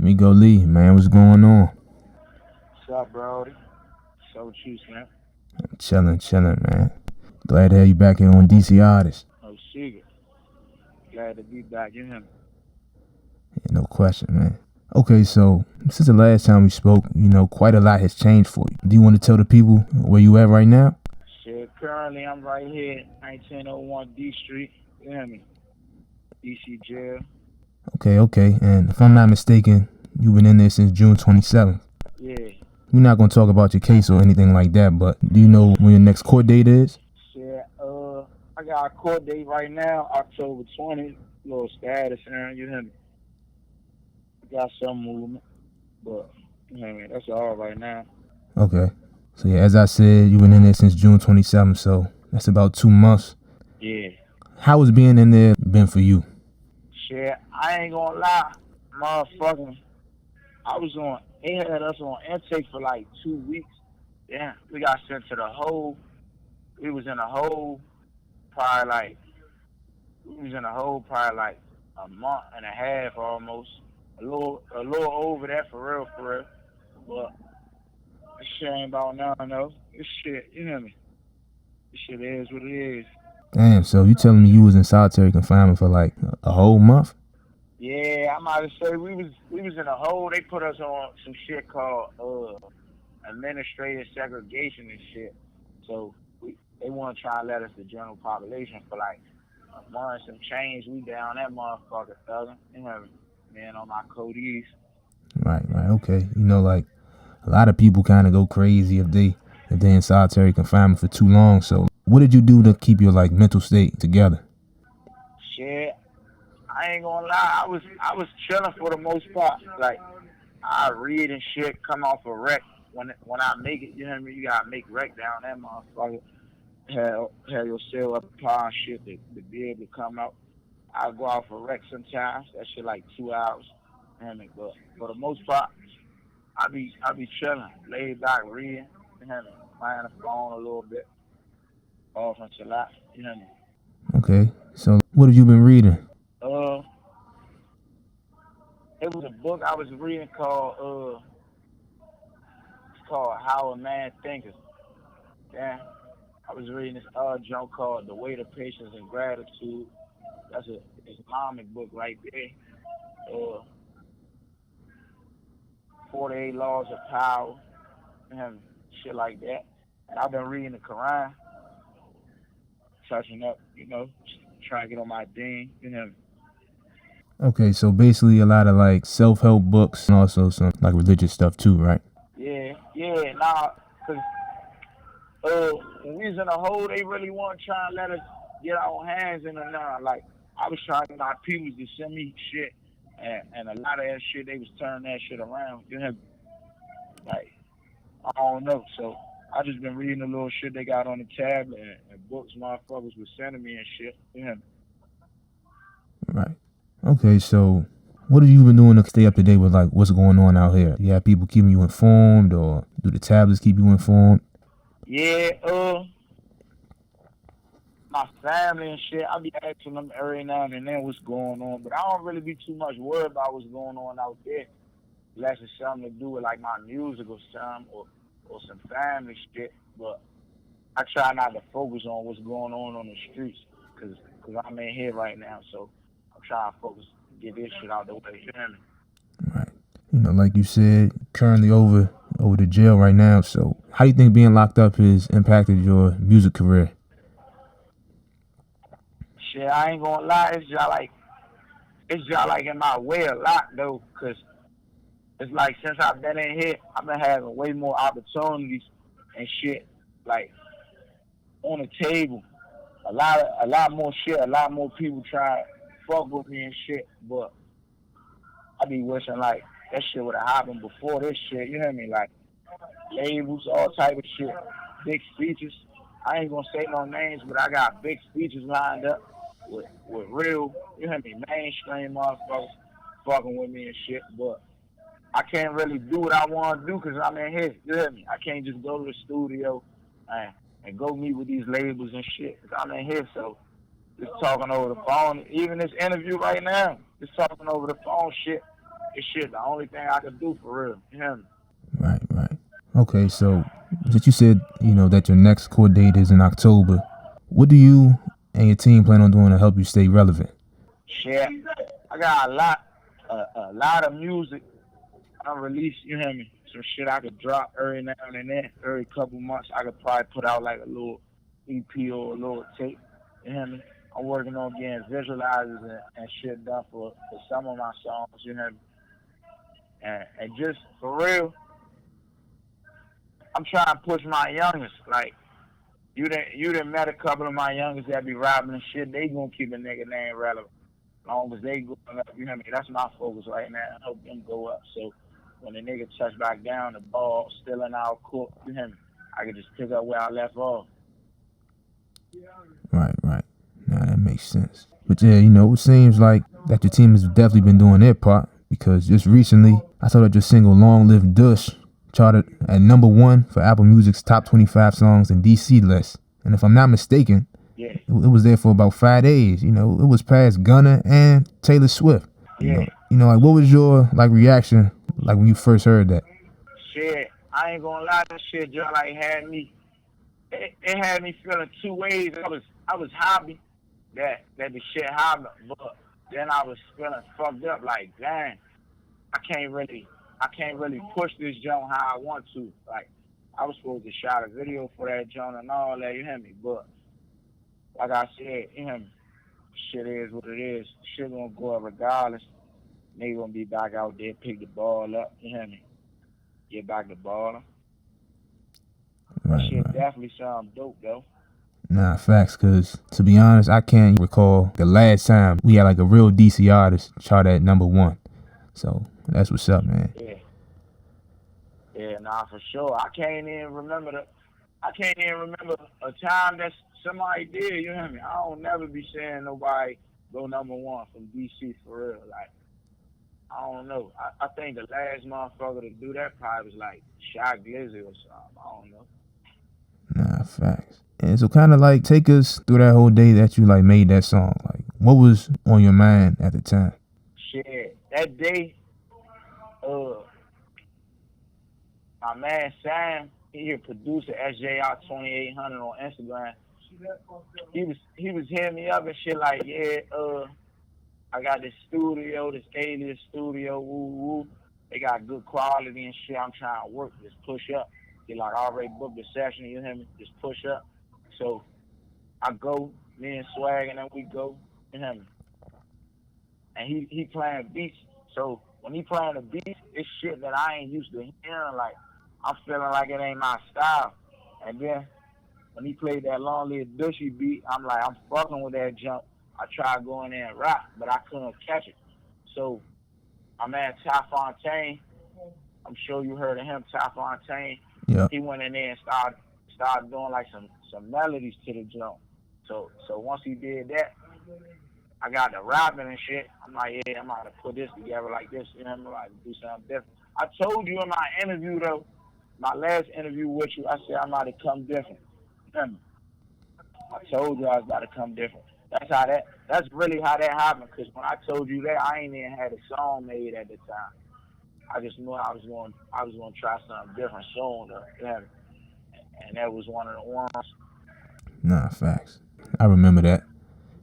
Migo Lee, man, what's going on? What's up, Brody? So what you, man? Chilling, man. Glad to have you back here on DC Artists. No secret. Glad to be back in him. Yeah, no question, man. Okay, so since the last time we spoke, quite a lot has changed for you. Do you want to tell the people where you at right now? Shit, currently I'm right here, 1901 D Street. You hear me? DC jail. Okay. And if I'm not mistaken, you've been in there since June 27th. Yeah. We're not going to talk about your case or anything like that, but do you know when your next court date is? Shit, I got a court date right now, October 20th. Little status, man. You hear me? Got some movement, but you know what I mean? That's all right now. Okay. So yeah, as I said, you've been in there since June 27th, so that's about 2 months. Yeah. How has being in there been for you? Shit, I ain't gonna lie, motherfucking. They had us on intake for like 2 weeks. Yeah, we got sent to the hole. We was in a hole probably like a month and a half almost. A little over that for real. But this shit ain't about nothing though. This shit, you know me. This shit is what it is. Damn, so you telling me you was in solitary confinement for like a whole month? Yeah, I'm about to say we was in a hole. They put us on some shit called administrative segregation and shit. So they want to try and let us the general population for like a month and some change. We down that motherfucker, fella. You know, man, on my codees. Right, okay. Like a lot of people kind of go crazy if they in solitary confinement for too long. So what did you do to keep your like mental state together? Shit, I ain't gonna lie. I was chilling for the most part. Like I read and shit, come off a rec. When I make it, you know what I mean? You gotta make rec down that motherfucker. Have your cell up par and shit to be able to come out. I go out for rec sometimes. That shit like 2 hours. You know what I mean? But for the most part, I be chilling, laid back, reading, you know what I mean? Playing the phone a little bit. Off until I, you know what I mean? Okay. So what have you been reading? It was a book I was reading called How a Man Thinketh. Yeah. I was reading this junk called The Weight of Patience and Gratitude. That's a Islamic book right there. 48 Laws of Power, and shit like that. And I've been reading the Quran, touching up, trying to get on my deen, Okay, so basically a lot of like self-help books and also some like religious stuff too, right? Yeah, cause when we was in a hole, they really want to try and let us get our hands in it now. Like I was trying to get my people to send me shit, and a lot of that shit they was turning that shit around. Like I don't know. So I just been reading the little shit they got on the tablet and books motherfuckers was sending me and shit. Right. Okay, so what have you been doing to stay up to date with like what's going on out here? You have people keeping you informed, or do the tablets keep you informed? Yeah, my family and shit, I be asking them every now and then what's going on, but I don't really be too much worried about what's going on out there. Unless it's something to do with like my music or something or some family shit. But I try not to focus on what's going on the streets because I'm in here right now. So I'm trying to focus, get this shit out the way. You hear me? Right. Like you said, currently over to jail right now. So how do you think being locked up has impacted your music career? Shit, I ain't gonna lie. It's just like in my way a lot though, cause it's like since I've been in here, I've been having way more opportunities and shit like on the table. A lot more shit. A lot more people try to fuck with me and shit. But I be wishing like that shit would have happened before this shit. You hear me? Like labels, all type of shit, big speeches. I ain't gonna say no names, but I got big speeches lined up with real, you hear me, mainstream motherfuckers fucking with me and shit. But I can't really do what I want to do because I'm in here. You hear me? I can't just go to the studio and go meet with these labels and shit because I'm in here. So just talking over the phone, even this interview right now, just talking over the phone shit, This shit the only thing I could do for real. You hear me? Right, right. Okay, so that you said, that your next court date is in October. What do you and your team plan on doing to help you stay relevant? Shit. I got a lot of music unreleased, you hear me? Some shit I could drop every now and then, every couple months. I could probably put out like a little EP or a little tape, you hear me? I'm working on getting visualizers and shit done for some of my songs, you hear me? And just for real, I'm trying to push my youngest. Like, you done met a couple of my youngest that be rapping and shit. They gonna keep the nigga name relevant. As long as they going up, you hear me? That's my focus right now. I hope them go up. So when the nigga touch back down, the ball still in our court, you hear me? I can just pick up where I left off. Right, right. Nah, that makes sense. But yeah, it seems like that your team has definitely been doing their part, because just recently I saw that your single "Long Live Dush" charted at #1 for Apple Music's top 25 songs in DC list. And if I'm not mistaken, Yeah. it was there for about 5 days. It was past Gunna and Taylor Swift. Yeah. Like, what was your reaction when you first heard that? Shit, I ain't gonna lie, that shit just had me. It had me feeling two ways. I was happy that the shit happened, but then I was feeling fucked up. Like, dang, I can't really push this joint how I want to. Like, I was supposed to shot a video for that joint and all that, you hear me? But like I said, you hear me? Shit is what it is. Shit gonna go up regardless. Nigga gonna be back out there, pick the ball up, you hear me? Get back the ball. That shit definitely sound dope, though. Nah, facts, because to be honest, I can't recall the last time we had like a real DC artist chart at #1. So that's what's up, man. Yeah. Yeah, nah, for sure. I can't even remember a time that somebody did, you hear me? I don't never be saying nobody go #1 from DC for real. Like, I don't know. I think the last motherfucker to do that probably was like Shy Glizzy or something. I don't know. Nah, facts. And so kind of like take us through that whole day that you like made that song. Like, what was on your mind at the time? Shit, that day, my man Sam, he a producer, SJR2800 on Instagram. He was hitting me up and shit like, yeah, I got this studio, this alias studio, woo woo. They got good quality and shit. I'm trying to work, just push up. He like already booked the session, you hear me? Just push up. So I go, me and Swag, and then we go, you hear me? And he playing beats. So when he playing the beats, it's shit that I ain't used to hearing. Like, I'm feeling like it ain't my style. And then when he played that Long Live Dushy beat, I'm like, I'm fucking with that jump. I tried going there and rap, but I couldn't catch it. So my man Ty Fontaine, I'm sure you heard of him, Ty Fontaine. Yeah. He went in there and started doing like some melodies to the jump. So once he did that, I got the rapping and shit. I'm like, yeah, I'm gonna put this together like this, you know, I'm gonna do something different. I told you in my interview though, my last interview with you, I said I'm about to come different. I told you I was about to come different. That's really how that happened, because when I told you that, I ain't even had a song made at the time. I just knew I was going to try something different soon, and that was one of the ones. Nah, facts. I remember that.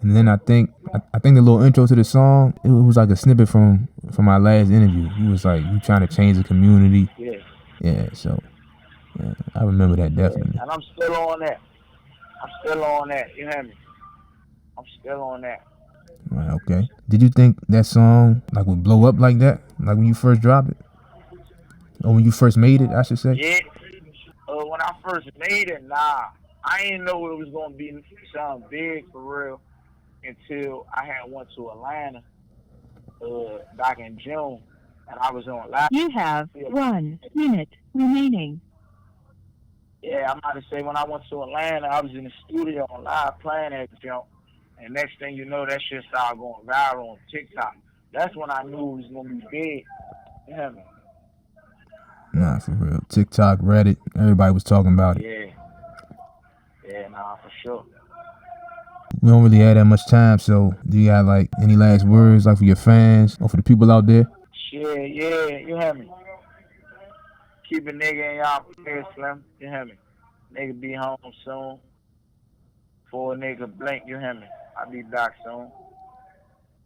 And then I think the little intro to the song, it was like a snippet from my last interview. You was like, you trying to change the community. Yeah. Yeah, so yeah, I remember that definitely. Yeah, and I'm still on that. You hear me? I'm still on that. Right, okay. Did you think that song like would blow up like that? Like when you first dropped it? Or when you first made it, I should say? Yeah. When I first made it, nah. I didn't know it was gonna be something big for real until I had went to Atlanta back in June, and I was on live. You have 1 minute remaining. Yeah, I'm about to say when I went to Atlanta, I was in the studio on live playing that jump, and next thing you know, that shit started going viral on TikTok. That's when I knew it was gonna be big. Yeah. Nah, for real. TikTok, Reddit, everybody was talking about it. Yeah. Yeah, nah, for sure. We don't really have that much time, so do you got like any last words like for your fans or for the people out there? Yeah, you hear me? Keep a nigga in y'all prayers, Slim. You hear me? Nigga be home soon. For a nigga blink, you hear me? I'll be back soon.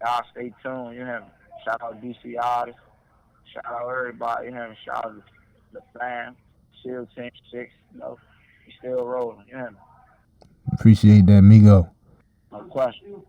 Y'all stay tuned, you hear me? Shout out DC artists. Shout out everybody, you hear me? Shout out the fam. Shield Team 6, you know. We still rolling, you hear me? Appreciate that, Migo. No question.